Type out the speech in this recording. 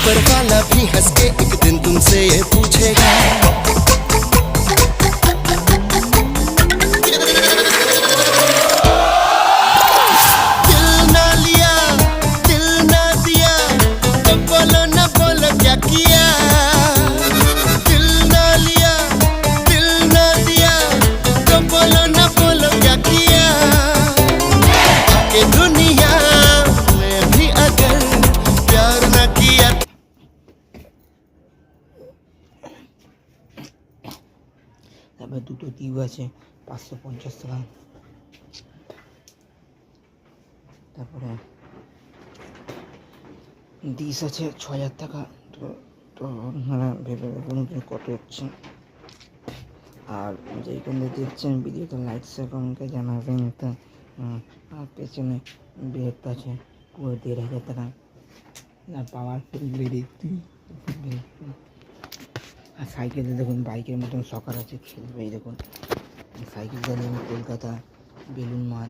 ऊपर वाला भी हंस के एक दिन तुमसे ये पूछेगा, दिल ना लिया दिल ना दिया तो बोलो ना बोलो क्या किया, दिल ना लिया दिल ना दिया तो बोलो ना बोलो क्या किया, कि दुनिया में भी अगर प्यार ना किया। তারপরে দুটো টিউব আছে 550 টাকা। তারপরে ডিশ আছে 6000 টাকা। তো তো আপনারা ভেবে দেখুন কত হচ্ছে। আর যেইখান থেকে দেখছেন ভিডিওটা লাইক শেয়ার কমেন্টে জানাবেন। তো আর পেছনে বেড আছে পুরো 1500 টাকা। আর পাওয়ারফুল ব্রেক আর সাইকেলে দেখুন বাইকের মতন সকার আছে, খেলবে। এই দেখুন সাইকেল চালিয়ে আমি কলকাতা বেলুন মাঠ